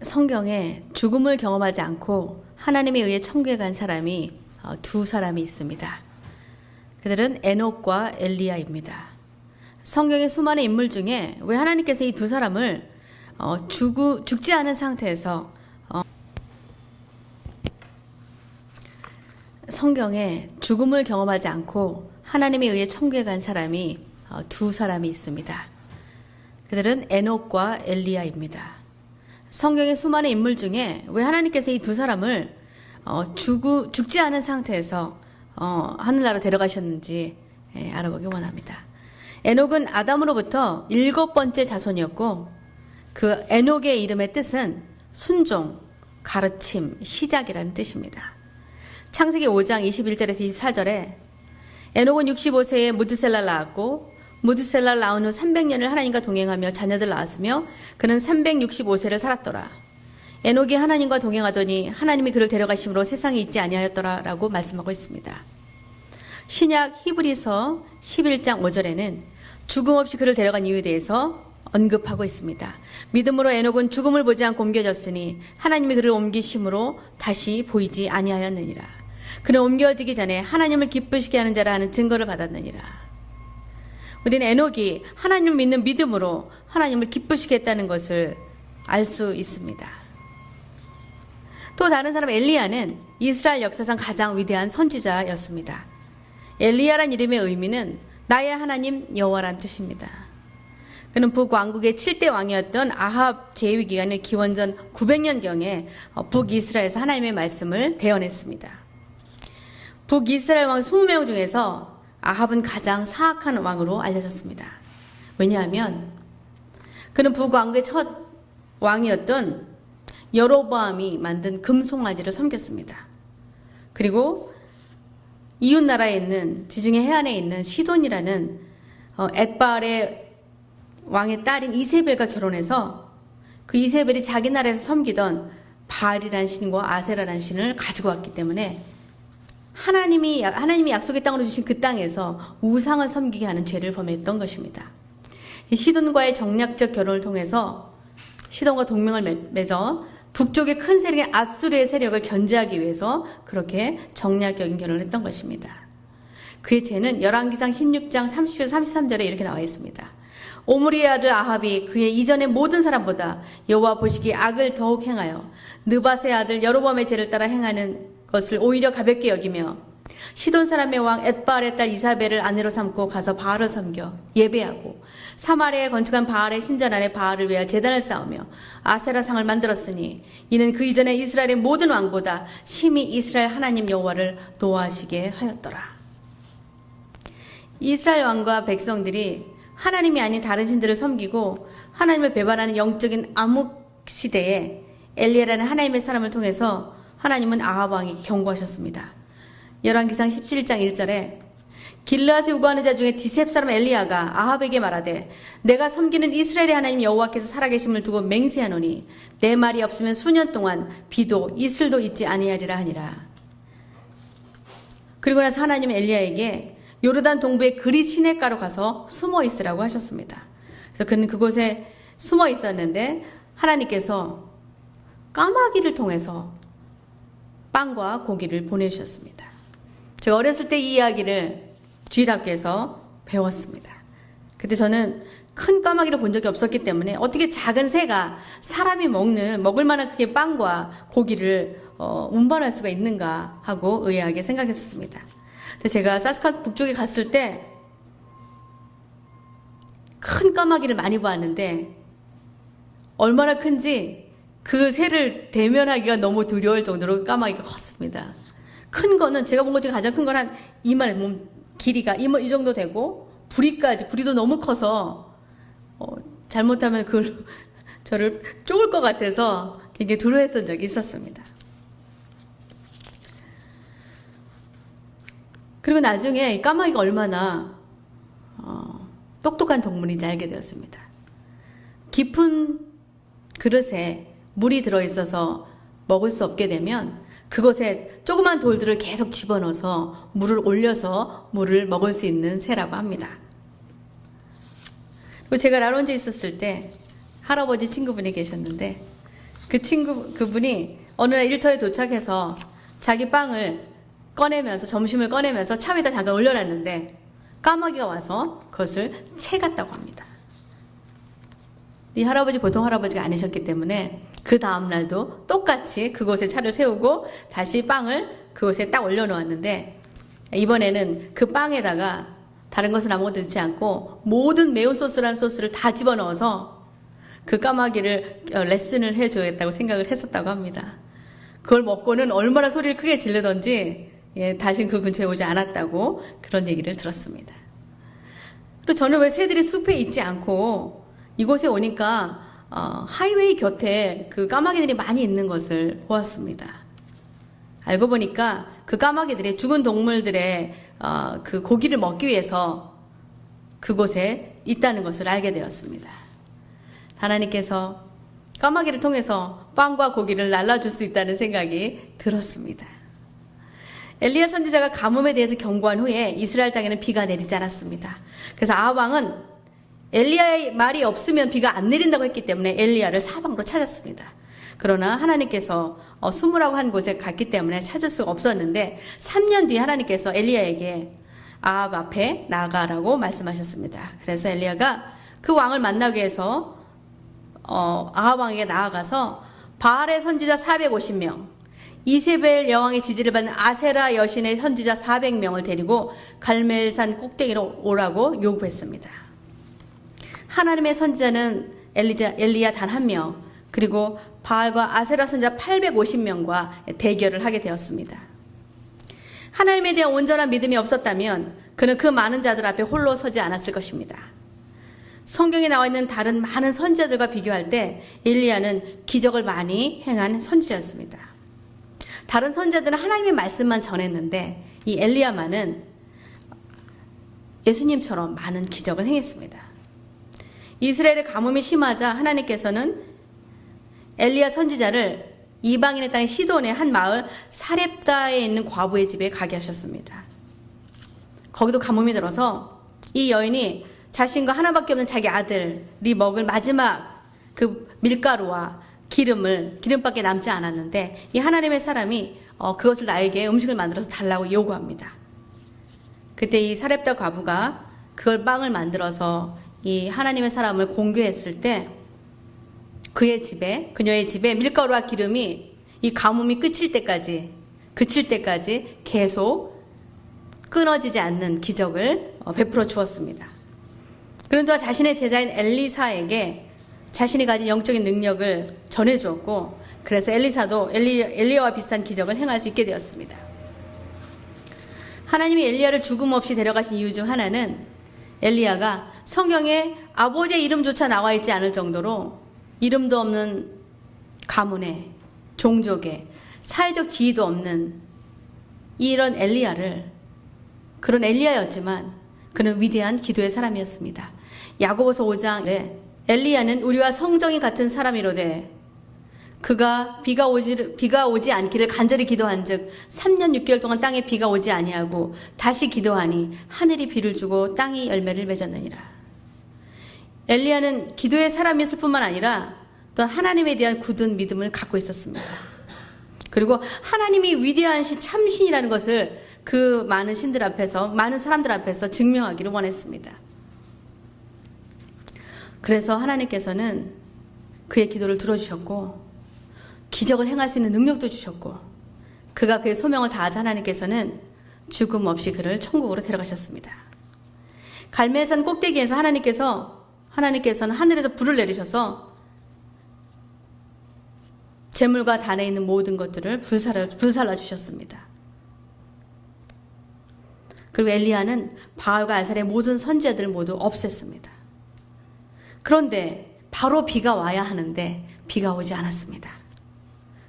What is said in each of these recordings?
성경에 죽음을 경험하지 않고 하나님에 의해 천국에 간 사람이 두 사람이 있습니다. 그들은 에녹과 엘리야입니다. 성경의 수많은 인물 중에 왜 하나님께서 이 두 사람을 죽지 않은 상태에서 성경에 죽음을 경험하지 않고 하나님에 의해 천국에 간 사람이 두 사람이 있습니다. 그들은 에녹과 엘리야입니다. 성경의 수많은 인물 중에 왜 하나님께서 이 두 사람을 죽지 않은 상태에서 하늘나라 데려가셨는지 알아보기 원합니다. 에녹은 아담으로부터 7번째 자손이었고 그 에녹의 이름의 뜻은 순종, 가르침, 시작이라는 뜻입니다. 창세기 5장 21절에서 24절에 에녹은 65세에 무드셀라를 낳았고 무드셀라를 낳은 후 300년을 하나님과 동행하며 자녀들 낳았으며 그는 365세를 살았더라. 에녹이 하나님과 동행하더니 하나님이 그를 데려가심으로 세상에 있지 아니하였더라 라고 말씀하고 있습니다. 신약 히브리서 11장 5절에는 죽음 없이 그를 데려간 이유에 대해서 언급하고 있습니다. 믿음으로 에녹은 죽음을 보지 않고 옮겨졌으니 하나님이 그를 옮기심으로 다시 보이지 아니하였느니라. 그는 옮겨지기 전에 하나님을 기쁘시게 하는 자라 하는 증거를 받았느니라. 우리는 에녹이 하나님을 믿는 믿음으로 하나님을 기쁘시게 했다는 것을 알 수 있습니다. 또 다른 사람 엘리야는 이스라엘 역사상 가장 위대한 선지자였습니다. 엘리야란 이름의 의미는 나의 하나님 여호와란 뜻입니다. 그는 북왕국의 7대 왕이었던 아합 제위 기간의 기원전 900년경에 북이스라엘에서 하나님의 말씀을 대언했습니다. 북이스라엘 왕 20명 중에서 아합은 가장 사악한 왕으로 알려졌습니다. 왜냐하면 그는 북왕국의 첫 왕이었던 여로보암이 만든 금송아지를 섬겼습니다. 그리고 이웃 나라에 있는 지중해 해안에 있는 시돈이라는 엣바알의 왕의 딸인 이세벨과 결혼해서 그 이세벨이 자기 나라에서 섬기던 바알이라는 신과 아세라라는 신을 가지고 왔기 때문에 하나님이 약속의 땅으로 주신 그 땅에서 우상을 섬기게 하는 죄를 범했던 것입니다. 시돈과의 정략적 결혼을 통해서 시돈과 동맹을 맺어 북쪽의 큰 세력인 아수르의 세력을 견제하기 위해서 그렇게 정략적인 결혼을 했던 것입니다. 그의 죄는 열왕기상 16장 30에서 33절에 이렇게 나와 있습니다. 오므리의 아들 아합이 그의 이전의 모든 사람보다 여호와 보시기에 악을 더욱 행하여 느밧의 아들 여로보암의 죄를 따라 행하는 것을 오히려 가볍게 여기며 시돈 사람의 왕 엣바알의 딸 이사벨을 아내로 삼고 가서 바알을 섬겨 예배하고 사마리아에 건축한 바알의 신전 안에 바알을 위하여 제단을 쌓으며 아세라 상을 만들었으니 이는 그 이전에 이스라엘의 모든 왕보다 심히 이스라엘 하나님 여호와를 노하시게 하였더라. 이스라엘 왕과 백성들이 하나님이 아닌 다른 신들을 섬기고 하나님을 배반하는 영적인 암흑 시대에 엘리야라는 하나님의 사람을 통해서 하나님은 아합 왕에게 경고하셨습니다. 열왕기상 17장 1절에 길르앗에 우거하는 자 중에 디셉 사람 엘리야가 아합에게 말하되 내가 섬기는 이스라엘의 하나님 여호와께서 살아계심을 두고 맹세하노니 내 말이 없으면 수년 동안 비도 이슬도 있지 아니하리라 하니라. 그리고 나서 하나님은 엘리야에게 요르단 동부의 그릿 시냇가로 가서 숨어 있으라고 하셨습니다. 그래서 그는 그곳에 숨어 있었는데 하나님께서 까마귀를 통해서 빵과 고기를 보내주셨습니다. 제가 어렸을 때 이 이야기를 주일학교에서 배웠습니다. 그때 저는 큰 까마귀를 본 적이 없었기 때문에 어떻게 작은 새가 사람이 먹을 만한 크기의 빵과 고기를 운반할 수가 있는가 하고 의아하게 생각했었습니다. 근데 제가 사스칸 북쪽에 갔을 때 큰 까마귀를 많이 보았는데 얼마나 큰지 그 새를 대면하기가 너무 두려울 정도로 까마귀가 컸습니다. 큰 거는 제가 본 것 중에 가장 큰 건 한 이만해, 몸 길이가 이 정도 되고 부리도 너무 커서 잘못하면 그걸로 저를 쪼을 것 같아서 굉장히 두려워했던 적이 있었습니다. 그리고 나중에 이 까마귀가 얼마나 똑똑한 동물인지 알게 되었습니다. 깊은 그릇에 물이 들어있어서 먹을 수 없게 되면 그곳에 조그만 돌들을 계속 집어넣어서 물을 올려서 물을 먹을 수 있는 새라고 합니다. 그리고 제가 라론지에 있었을 때 할아버지 친구분이 계셨는데 그분이 어느 날 일터에 도착해서 자기 빵을 꺼내면서, 점심을 꺼내면서 차 위에다 잠깐 올려놨는데 까마귀가 와서 그것을 채갔다고 합니다. 이 할아버지 보통 할아버지가 아니셨기 때문에 그 다음 날도 똑같이 그곳에 차를 세우고 다시 빵을 그곳에 딱 올려놓았는데, 이번에는 그 빵에다가 다른 것은 아무것도 넣지 않고 모든 매운 소스라는 소스를 다 집어넣어서 그 까마귀를 레슨을 해줘야겠다고 생각을 했었다고 합니다. 그걸 먹고는 얼마나 소리를 크게 지르던지 다신 그 근처에 오지 않았다고 그런 얘기를 들었습니다. 그리고 저는 왜 새들이 숲에 있지 않고 이곳에 오니까 하이웨이 곁에 그 까마귀들이 많이 있는 것을 보았습니다. 알고 보니까 그 까마귀들이 죽은 동물들의 그 고기를 먹기 위해서 그곳에 있다는 것을 알게 되었습니다. 하나님께서 까마귀를 통해서 빵과 고기를 날라줄 수 있다는 생각이 들었습니다. 엘리야 선지자가 가뭄에 대해서 경고한 후에 이스라엘 땅에는 비가 내리지 않았습니다. 그래서 아합 왕은 엘리야의 말이 없으면 비가 안 내린다고 했기 때문에 엘리야를 사방으로 찾았습니다. 그러나 하나님께서 숨으라고 한 곳에 갔기 때문에 찾을 수가 없었는데 3년 뒤에 하나님께서 엘리야에게 아합 앞에 나가라고 말씀하셨습니다. 그래서 엘리야가 그 왕을 만나기 위해서 아합 왕에게 나아가서 바알의 선지자 450명, 이세벨 여왕의 지지를 받는 아세라 여신의 선지자 400명을 데리고 갈멜산 꼭대기로 오라고 요구했습니다. 하나님의 선지자는 엘리야 단 한 명, 그리고 바알과 아세라 선지자 850명과 대결을 하게 되었습니다. 하나님에 대한 온전한 믿음이 없었다면 그는 그 많은 자들 앞에 홀로 서지 않았을 것입니다. 성경에 나와 있는 다른 많은 선지자들과 비교할 때 엘리야는 기적을 많이 행한 선지자였습니다. 다른 선지자들은 하나님의 말씀만 전했는데 이 엘리야만은 예수님처럼 많은 기적을 행했습니다. 이스라엘의 가뭄이 심하자 하나님께서는 엘리야 선지자를 이방인의 땅 시돈의 한 마을 사렙다에 있는 과부의 집에 가게 하셨습니다. 거기도 가뭄이 들어서 이 여인이 자신과 하나밖에 없는 자기 아들이 먹을 마지막 그 밀가루와 기름밖에 남지 않았는데 이 하나님의 사람이 그것을 나에게 음식을 만들어서 달라고 요구합니다. 그때 이 사렙다 과부가 그걸 빵을 만들어서 이 하나님의 사람을 공개했을 때 그녀의 집에 밀가루와 기름이 이 가뭄이 그칠 때까지 계속 끊어지지 않는 기적을 베풀어 주었습니다. 그런 동안 자신의 제자인 엘리사에게 자신이 가진 영적인 능력을 전해 주었고, 그래서 엘리사도 엘리야와 비슷한 기적을 행할 수 있게 되었습니다. 하나님이 엘리야를 죽음 없이 데려가신 이유 중 하나는 엘리야가 성경에 아버지의 이름조차 나와 있지 않을 정도로 이름도 없는 가문에, 종족에, 사회적 지위도 없는 이런 엘리야를, 그런 엘리야였지만 그는 위대한 기도의 사람이었습니다. 야고보서 5장에 엘리야는 우리와 성정이 같은 사람이로되 그가 비가 오지 않기를 간절히 기도한즉 3년 6개월 동안 땅에 비가 오지 아니하고 다시 기도하니 하늘이 비를 주고 땅이 열매를 맺었느니라. 엘리야는 기도의 사람이었을 뿐만 아니라 또 하나님에 대한 굳은 믿음을 갖고 있었습니다. 그리고 하나님이 위대한 참신이라는 것을 그 많은 신들 앞에서, 많은 사람들 앞에서 증명하기를 원했습니다. 그래서 하나님께서는 그의 기도를 들어주셨고 기적을 행할 수 있는 능력도 주셨고, 그가 그의 소명을 다하자 하나님께서는 죽음 없이 그를 천국으로 데려가셨습니다. 갈멜산 꼭대기에서 하나님께서는 하늘에서 불을 내리셔서 재물과 단에 있는 모든 것들을 불살라 주셨습니다. 그리고 엘리야는 바알과 아셀의 모든 선지자들을 모두 없앴습니다. 그런데 바로 비가 와야 하는데 비가 오지 않았습니다.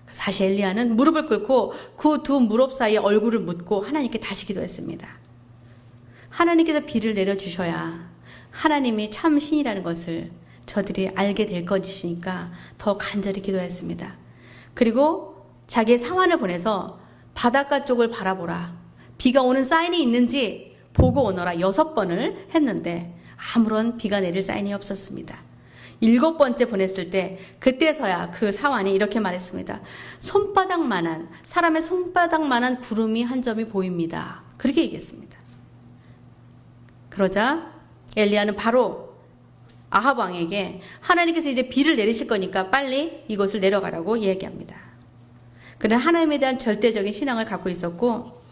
그래서 다시 엘리야는 무릎을 꿇고 그 두 무릎 사이에 얼굴을 묻고 하나님께 다시 기도했습니다. 하나님께서 비를 내려주셔야 하나님이 참 신이라는 것을 저들이 알게 될 것이니까 더 간절히 기도했습니다. 그리고 자기의 상환을 보내서 바닷가 쪽을 바라보라, 비가 오는 사인이 있는지 보고 오너라 6번을 했는데 아무런 비가 내릴 사인이 없었습니다. 7번째 보냈을 때 그때서야 그 사환이 이렇게 말했습니다. 사람의 손바닥만한 구름이 한 점이 보입니다. 그렇게 얘기했습니다. 그러자 엘리야는 바로 아합 왕에게 하나님께서 이제 비를 내리실 거니까 빨리 이곳을 내려가라고 얘기합니다. 그는 하나님에 대한 절대적인 신앙을 갖고 있었고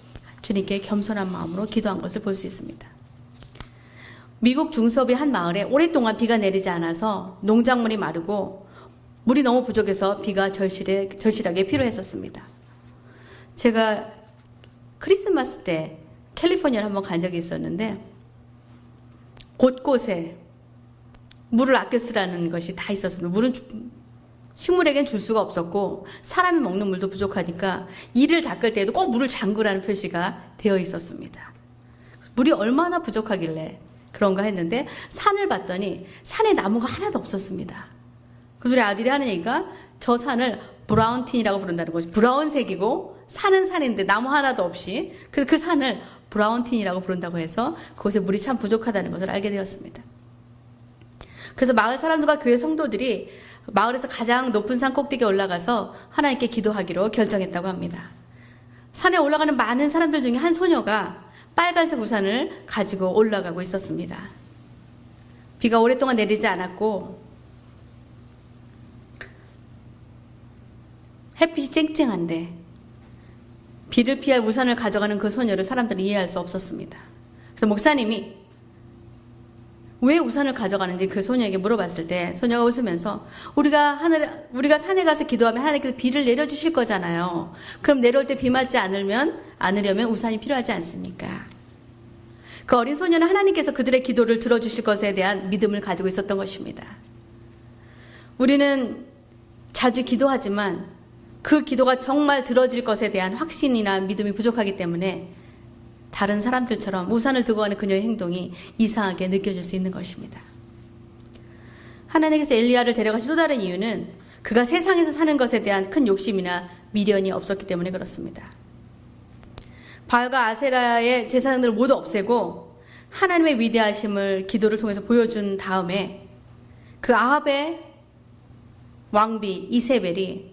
주님께 겸손한 마음으로 기도한 것을 볼 수 있습니다. 미국 중서부의 한 마을에 오랫동안 비가 내리지 않아서 농작물이 마르고 물이 너무 부족해서 비가 절실하게 필요했었습니다. 제가 크리스마스 때 캘리포니아를 한번 간 적이 있었는데 곳곳에 물을 아껴 쓰라는 것이 다 있었습니다. 물은 식물에겐 줄 수가 없었고 사람이 먹는 물도 부족하니까 이를 닦을 때에도 꼭 물을 잠그라는 표시가 되어 있었습니다. 물이 얼마나 부족하길래 그런가 했는데 산을 봤더니 산에 나무가 하나도 없었습니다. 그래서 우리 아들이 하는 얘기가 저 산을 브라운틴이라고 부른다는 거죠. 브라운색이고 산은 산인데 나무 하나도 없이 그래서 그 산을 브라운틴이라고 부른다고 해서 그곳에 물이 참 부족하다는 것을 알게 되었습니다. 그래서 마을 사람들과 교회 성도들이 마을에서 가장 높은 산 꼭대기에 올라가서 하나님께 기도하기로 결정했다고 합니다. 산에 올라가는 많은 사람들 중에 한 소녀가 빨간색 우산을 가지고 올라가고 있었습니다. 비가 오랫동안 내리지 않았고 햇빛이 쨍쨍한데 비를 피할 우산을 가져가는 그 소녀를 사람들은 이해할 수 없었습니다. 그래서 목사님이 왜 우산을 가져가는지 그 소녀에게 물어봤을 때 소녀가 웃으면서 우리가 산에 가서 기도하면 하나님께서 비를 내려주실 거잖아요. 그럼 내려올 때 비 맞지 않으려면 우산이 필요하지 않습니까? 그 어린 소녀는 하나님께서 그들의 기도를 들어주실 것에 대한 믿음을 가지고 있었던 것입니다. 우리는 자주 기도하지만 그 기도가 정말 들어질 것에 대한 확신이나 믿음이 부족하기 때문에 다른 사람들처럼 우산을 들고 가는 그녀의 행동이 이상하게 느껴질 수 있는 것입니다. 하나님께서 엘리야를 데려가신 또 다른 이유는 그가 세상에서 사는 것에 대한 큰 욕심이나 미련이 없었기 때문에 그렇습니다. 바알과 아세라의 제사장들을 모두 없애고 하나님의 위대하심을 기도를 통해서 보여준 다음에 그 아합의 왕비 이세벨이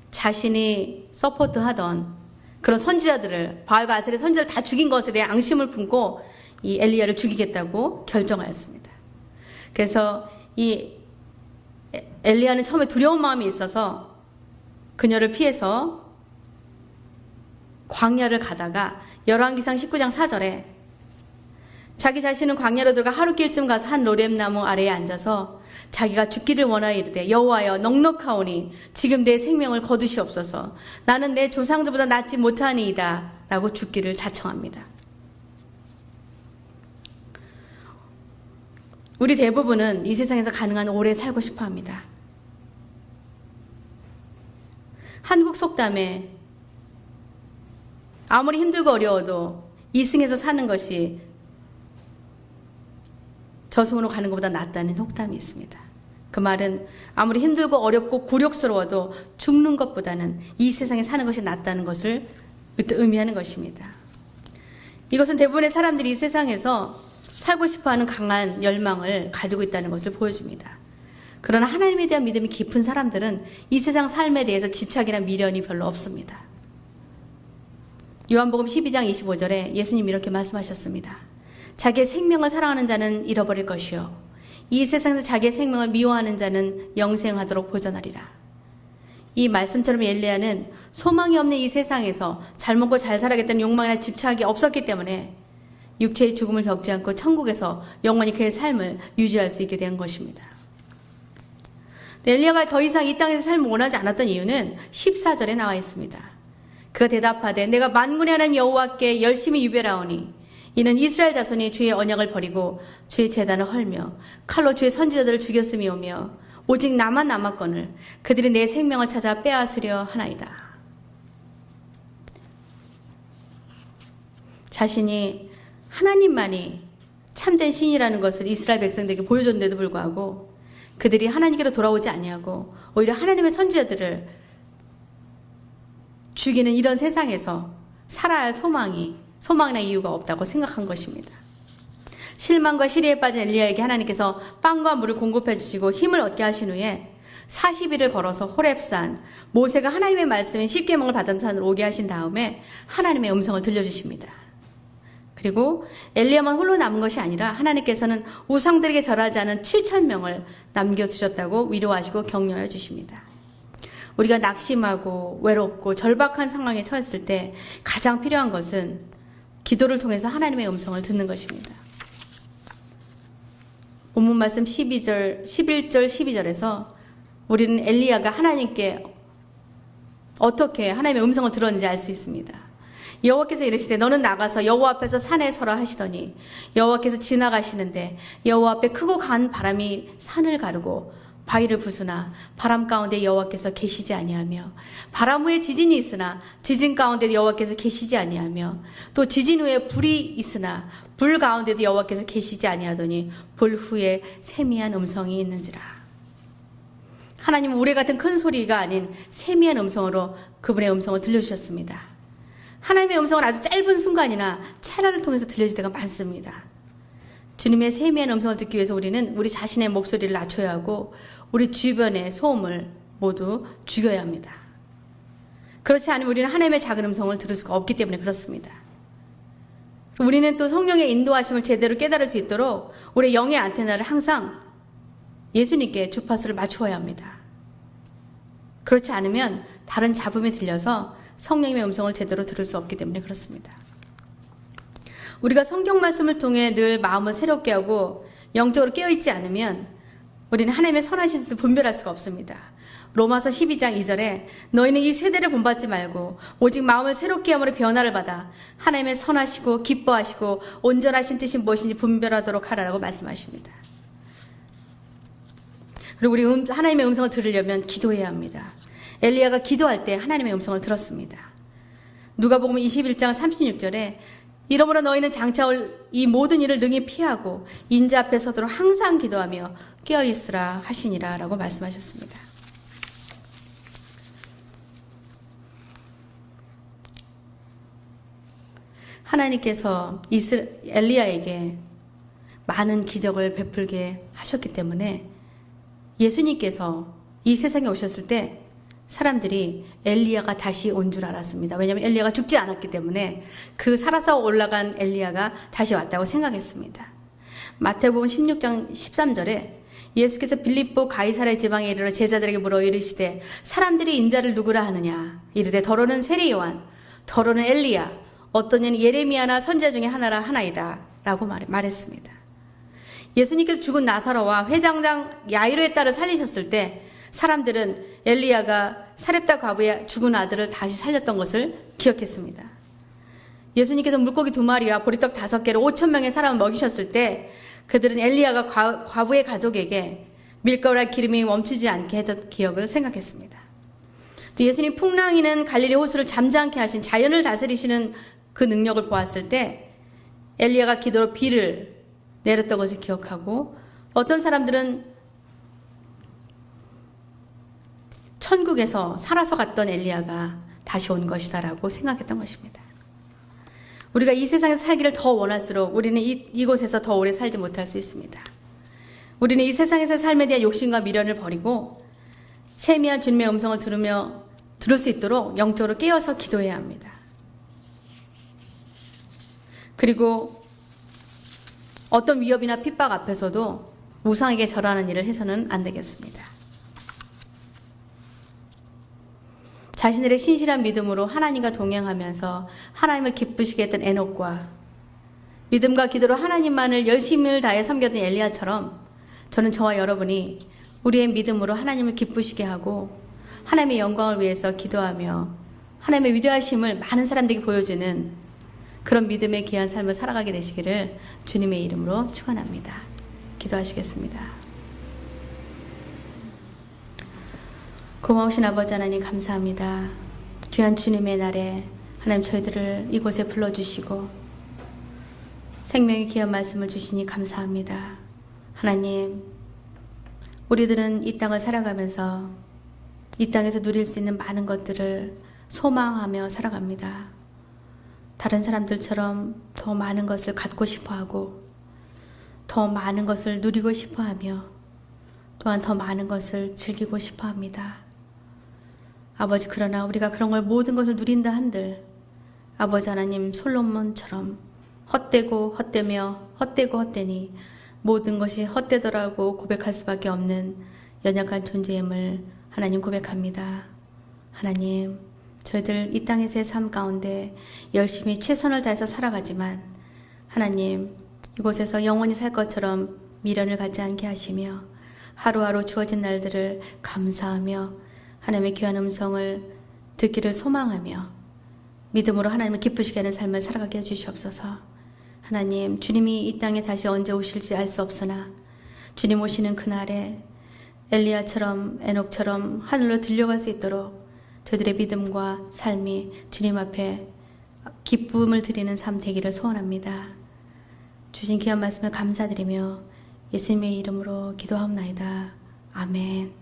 자신이 서포트하던 그런 선지자들을 바알과 아세라의 선지자를 다 죽인 것에 대해 앙심을 품고 이 엘리야를 죽이겠다고 결정하였습니다. 그래서 이 엘리야는 처음에 두려운 마음이 있어서 그녀를 피해서 광야를 가다가 열왕기상 19장 4절에 자기 자신은 광야로 들어가 하루길쯤 가서 한 로뎀나무 아래에 앉아서 자기가 죽기를 원하여 이르되 여호와여 넉넉하오니 지금 내 생명을 거두시옵소서 나는 내 조상들보다 낫지 못하니이다 라고 죽기를 자청합니다. 우리 대부분은 이 세상에서 가능한 오래 살고 싶어 합니다. 한국 속담에 아무리 힘들고 어려워도 이승에서 사는 것이 저승으로 가는 것보다 낫다는 속담이 있습니다. 그 말은 아무리 힘들고 어렵고 굴욕스러워도 죽는 것보다는 이 세상에 사는 것이 낫다는 것을 의미하는 것입니다. 이것은 대부분의 사람들이 이 세상에서 살고 싶어하는 강한 열망을 가지고 있다는 것을 보여줍니다. 그러나 하나님에 대한 믿음이 깊은 사람들은 이 세상 삶에 대해서 집착이나 미련이 별로 없습니다. 요한복음 12장 25절에 예수님 이렇게 말씀하셨습니다. 자기의 생명을 사랑하는 자는 잃어버릴 것이요 이 세상에서 자기의 생명을 미워하는 자는 영생하도록 보전하리라. 이 말씀처럼 엘리야는 소망이 없는 이 세상에서 잘 먹고 잘 살아야겠다는 욕망이나 집착이 없었기 때문에 육체의 죽음을 겪지 않고 천국에서 영원히 그의 삶을 유지할 수 있게 된 것입니다. 엘리야가 더 이상 이 땅에서 삶을 원하지 않았던 이유는 14절에 나와 있습니다. 그가 대답하되 내가 만군의 하나님 여호와께 열심히 유별하오니 이는 이스라엘 자손이 주의 언약을 버리고 주의 제단을 헐며 칼로 주의 선지자들을 죽였음이오며 오직 나만 남았거늘 그들이 내 생명을 찾아 빼앗으려 하나이다. 자신이 하나님만이 참된 신이라는 것을 이스라엘 백성들에게 보여줬는데도 불구하고 그들이 하나님께로 돌아오지 아니하고 오히려 하나님의 선지자들을 죽이는 이런 세상에서 살아야 할 소망이나 이유가 없다고 생각한 것입니다. 실망과 시리에 빠진 엘리야에게 하나님께서 빵과 물을 공급해 주시고 힘을 얻게 하신 후에 40일을 걸어서 호렙산, 모세가 하나님의 말씀인 십계명을 받은 산으로 오게 하신 다음에 하나님의 음성을 들려주십니다. 그리고 엘리야만 홀로 남은 것이 아니라 하나님께서는 우상들에게 절하지 않은 7,000명을 남겨두셨다고 위로하시고 격려해 주십니다. 우리가 낙심하고 외롭고 절박한 상황에 처했을 때 가장 필요한 것은 기도를 통해서 하나님의 음성을 듣는 것입니다. 본문 말씀 11절, 12절에서 우리는 엘리야가 하나님께 어떻게 하나님의 음성을 들었는지 알 수 있습니다. 여호와께서 이르시되 너는 나가서 여호와 앞에서 산에 서라 하시더니 여호와께서 지나가시는데 여호와 앞에 크고 간 바람이 산을 가르고 바위를 부수나 바람 가운데 여호와께서 계시지 아니하며 바람 후에 지진이 있으나 지진 가운데 여호와께서 계시지 아니하며 또 지진 후에 불이 있으나 불 가운데도 여호와께서 계시지 아니하더니 불 후에 세미한 음성이 있는지라. 하나님은 우레 같은 큰 소리가 아닌 세미한 음성으로 그분의 음성을 들려주셨습니다. 하나님의 음성은 아주 짧은 순간이나 찰나를 통해서 들려질 때가 많습니다. 주님의 세미한 음성을 듣기 위해서 우리는 우리 자신의 목소리를 낮춰야 하고 우리 주변의 소음을 모두 죽여야 합니다. 그렇지 않으면 우리는 하나님의 작은 음성을 들을 수가 없기 때문에 그렇습니다. 우리는 또 성령의 인도하심을 제대로 깨달을 수 있도록 우리의 영의 안테나를 항상 예수님께 주파수를 맞추어야 합니다. 그렇지 않으면 다른 잡음에 들려서 성령님의 음성을 제대로 들을 수 없기 때문에 그렇습니다. 우리가 성경 말씀을 통해 늘 마음을 새롭게 하고 영적으로 깨어있지 않으면 우리는 하나님의 선하신 뜻을 분별할 수가 없습니다. 로마서 12장 2절에 너희는 이 세대를 본받지 말고 오직 마음을 새롭게 함으로 변화를 받아 하나님의 선하시고 기뻐하시고 온전하신 뜻이 무엇인지 분별하도록 하라라고 말씀하십니다. 그리고 우리 하나님의 음성을 들으려면 기도해야 합니다. 엘리야가 기도할 때 하나님의 음성을 들었습니다. 누가복음 21장 36절에 이러므로 너희는 장차 올 이 모든 일을 능히 피하고 인자 앞에 서도록 항상 기도하며 깨어있으라 하시니라 라고 말씀하셨습니다. 하나님께서 엘리야에게 많은 기적을 베풀게 하셨기 때문에 예수님께서 이 세상에 오셨을 때 사람들이 엘리야가 다시 온 줄 알았습니다. 왜냐하면 엘리야가 죽지 않았기 때문에 그 살아서 올라간 엘리야가 다시 왔다고 생각했습니다. 마태복음 16장 13절에 예수께서 빌립보 가이사랴 지방에 이르러 제자들에게 물어 이르시되 사람들이 인자를 누구라 하느냐 이르되 더러는 세례 요한 더러는 엘리야 어떤 이는 예레미야나 선지자 중에 하나라 하나이다 라고 말했습니다. 예수님께서 죽은 나사로와 회장장 야이로의 딸을 살리셨을 때 사람들은 엘리야가 사렙다 과부의 죽은 아들을 다시 살렸던 것을 기억했습니다. 예수님께서 물고기 2마리와 보리떡 5개로 5,000명의 사람을 먹이셨을 때 그들은 엘리야가 과부의 가족에게 밀가루와 기름이 멈추지 않게 했던 기억을 생각했습니다. 또 예수님 풍랑이는 갈릴리 호수를 잠잠케 하신 자연을 다스리시는 그 능력을 보았을 때 엘리야가 기도로 비를 내렸던 것을 기억하고 어떤 사람들은 천국에서 살아서 갔던 엘리야가 다시 온 것이다라고 생각했던 것입니다. 우리가 이 세상에서 살기를 더 원할수록 우리는 이곳에서 더 오래 살지 못할 수 있습니다. 우리는 이 세상에서 삶에 대한 욕심과 미련을 버리고 세미한 주님의 음성을 들을 수 있도록 영적으로 깨어서 기도해야 합니다. 그리고 어떤 위협이나 핍박 앞에서도 우상에게 절하는 일을 해서는 안 되겠습니다. 자신들의 신실한 믿음으로 하나님과 동행하면서 하나님을 기쁘시게 했던 에녹과 믿음과 기도로 하나님만을 열심을 다해 섬겼던 엘리야처럼 저는 저와 여러분이 우리의 믿음으로 하나님을 기쁘시게 하고 하나님의 영광을 위해서 기도하며 하나님의 위대하심을 많은 사람들에게 보여주는 그런 믿음의 귀한 삶을 살아가게 되시기를 주님의 이름으로 축원합니다. 기도하시겠습니다. 고마우신 아버지 하나님 감사합니다. 귀한 주님의 날에 하나님 저희들을 이곳에 불러주시고 생명의 귀한 말씀을 주시니 감사합니다. 하나님 우리들은 이 땅을 살아가면서 이 땅에서 누릴 수 있는 많은 것들을 소망하며 살아갑니다. 다른 사람들처럼 더 많은 것을 갖고 싶어하고 더 많은 것을 누리고 싶어 하며 또한 더 많은 것을 즐기고 싶어 합니다. 아버지, 그러나 우리가 그런 걸 모든 것을 누린다 한들 아버지 하나님, 솔로몬처럼 헛되고 헛되며 헛되고 헛되니 모든 것이 헛되더라고 고백할 수밖에 없는 연약한 존재임을 하나님 고백합니다. 하나님, 저희들 이 땅에서의 삶 가운데 열심히 최선을 다해서 살아가지만 하나님, 이곳에서 영원히 살 것처럼 미련을 갖지 않게 하시며 하루하루 주어진 날들을 감사하며 하나님의 귀한 음성을 듣기를 소망하며 믿음으로 하나님을 기쁘시게 하는 삶을 살아가게 해주시옵소서. 하나님, 주님이 이 땅에 다시 언제 오실지 알 수 없으나 주님 오시는 그날에 엘리야처럼 에녹처럼 하늘로 들려갈 수 있도록 저희들의 믿음과 삶이 주님 앞에 기쁨을 드리는 삶 되기를 소원합니다. 주신 귀한 말씀을 감사드리며 예수님의 이름으로 기도하옵나이다. 아멘.